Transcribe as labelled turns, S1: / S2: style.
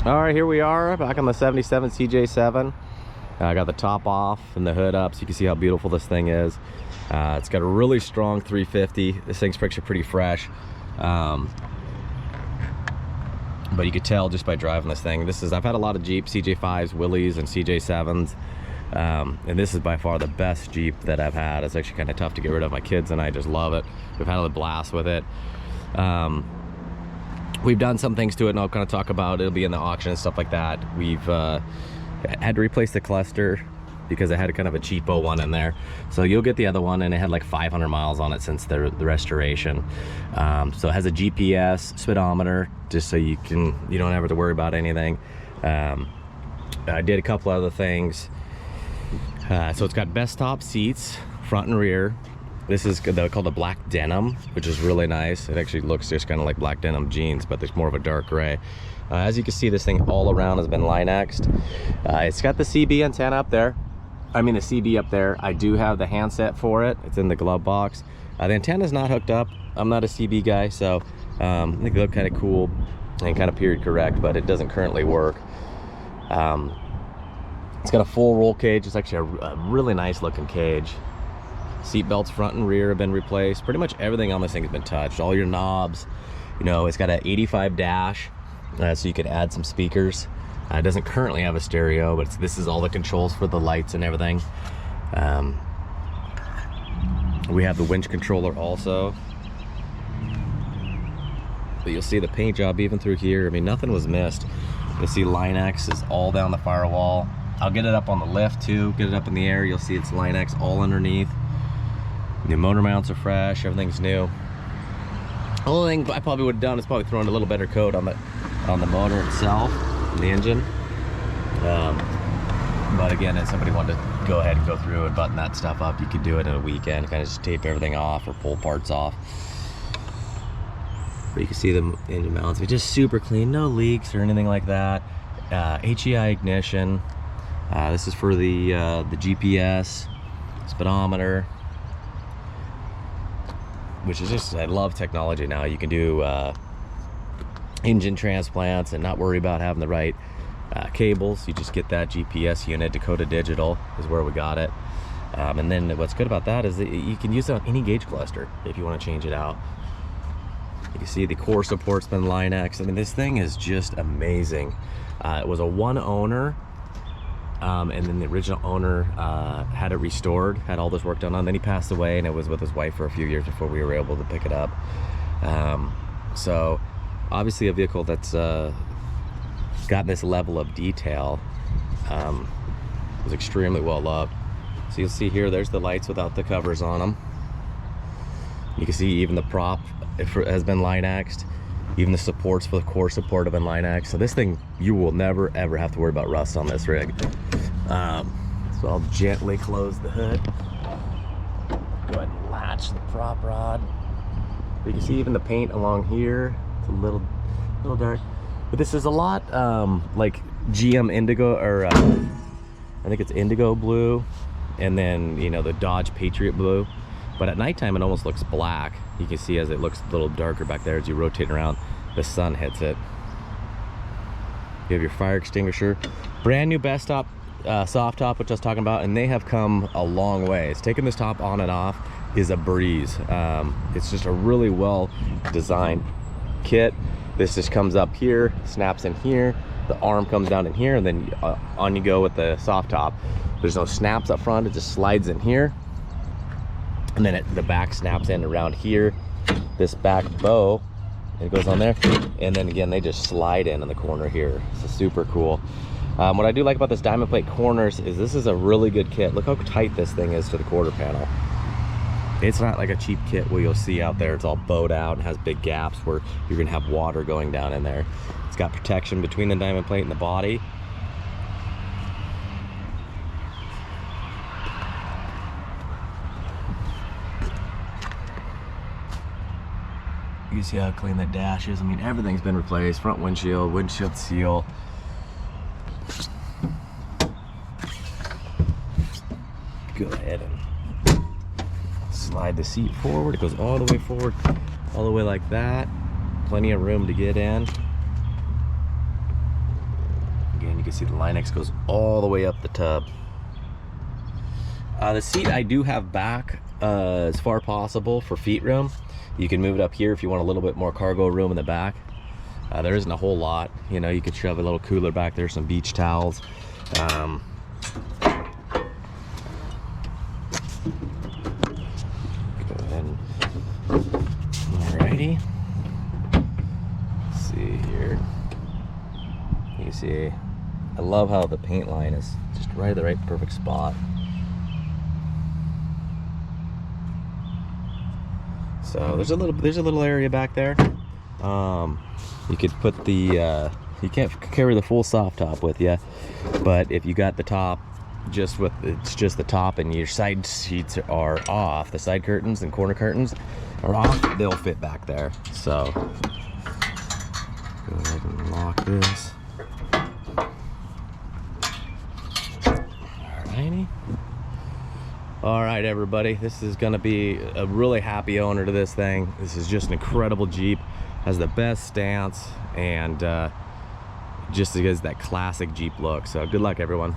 S1: All right, here we are back on the 77 CJ7. I got the top off and the hood up so you can see how beautiful this thing is. It's got a really strong 350. This thing's actually pretty fresh. But you could tell just by driving this thing. I've had a lot of Jeep Cj5s, Willys, and Cj7s. And this is by far the best Jeep that I've had. It's actually kind of tough to get rid of. My kids and I just love it. We've had a blast with it. We've done some things to it, and I'll kind of talk about it. It'll be in the auction and stuff like that. We've had to replace the cluster because it had kind of a cheapo one in there. So you'll get the other one, and it had like 500 miles on it since the restoration. So it has a GPS speedometer, just so you don't ever have to worry about anything. I did a couple other things. So it's got best top seats, front and rear. This is called the black denim, which is really nice. It actually looks just kind of like black denim jeans, but there's more of a dark gray. As you can see, this thing all around has been Line-X'd. It's got the CB antenna up there. I mean the CB up there. I do have the handset for it. It's in the glove box. The antenna's not hooked up. I'm not a CB guy, so I think they look kind of cool and kind of period correct, but it doesn't currently work. It's got a full roll cage. It's actually a really nice looking cage. Seat belts front and rear have been replaced. Pretty much everything on this thing has been touched. All your knobs. It's got an 85 dash, so you could add some speakers. It doesn't currently have a stereo, but this is all the controls for the lights and everything. We have the winch controller also. But you'll see the paint job even through here. I mean, nothing was missed. You'll see Line-X is all down the firewall. I'll get it up on the lift too, get it up in the air. You'll see it's Line-X all underneath. The motor mounts are fresh, everything's new. The only thing I probably would have done is probably thrown a little better coat on the motor itself, and the engine. But again, if somebody wanted to go ahead and go through and button that stuff up, you could do it in a weekend, kind of just tape everything off or pull parts off. But you can see the engine mounts. It's just super clean, no leaks or anything like that. HEI ignition. This is for the GPS, speedometer, which is just, I love technology now. You can do engine transplants and not worry about having the right cables. You just get that GPS unit. Dakota Digital is where we got it. And then what's good about that is that you can use it on any gauge cluster if you want to change it out. You can see the core support's been Line-X. I mean, this thing is just amazing. It was a one owner. And then the original owner had it restored, had all this work done on. Then he passed away, and it was with his wife for a few years before we were able to pick it up. So obviously a vehicle that's got this level of detail was extremely well loved. So you'll see here, there's the lights without the covers on them. You can see even the prop has been Line-X'd. Even the supports for the core support have been Line-X. So this thing, you will never ever have to worry about rust on this rig. So I'll gently close the hood. Go ahead and latch the prop rod. You can see even the paint along here. It's a little dark. But this is a lot like GM Indigo, or I think it's Indigo blue. And then, the Dodge Patriot blue. But at nighttime, it almost looks black. You can see as it looks a little darker back there as you rotate around, the sun hits it. You have your fire extinguisher. Brand new best top, soft top, which I was talking about, and they have come a long way. It's taking this top on and off is a breeze. It's just a really well designed kit. This just comes up here, snaps in here, the arm comes down in here, and then on you go with the soft top. There's no snaps up front, it just slides in here. And then the back snaps in around here, this back bow, it goes on there, and then again they just slide in the corner here. It's super cool. What I do like about this diamond plate corners is this is a really good kit. Look how tight this thing is to the quarter panel. It's not like a cheap kit where you'll see out there it's all bowed out and has big gaps where you're gonna have water going down in there. It's got protection between the diamond plate and the body. You can see how clean the dash is. I mean, everything's been replaced. Front windshield, windshield seal. Go ahead and slide the seat forward. It goes all the way forward, all the way like that. Plenty of room to get in. can see the Line-X goes all the way up the tub. The seat I do have back as far possible for feet room. You can move it up here if you want a little bit more cargo room in the back. There isn't a whole lot. You know, you could shove a little cooler back there, some beach towels. Go ahead and, alrighty. Let's see here. You can see, I love how the paint line is just right at the right perfect spot. So there's a little area back there. You could put the you can't carry the full soft top with you, but if you got the top it's just the top and your side seats are off, the side curtains and corner curtains are off, they'll fit back there. So go ahead and lock this. Alrighty. All right, everybody, this is gonna be a really happy owner to this thing. This is just an incredible Jeep, has the best stance, and just gives that classic Jeep look. So good luck, everyone.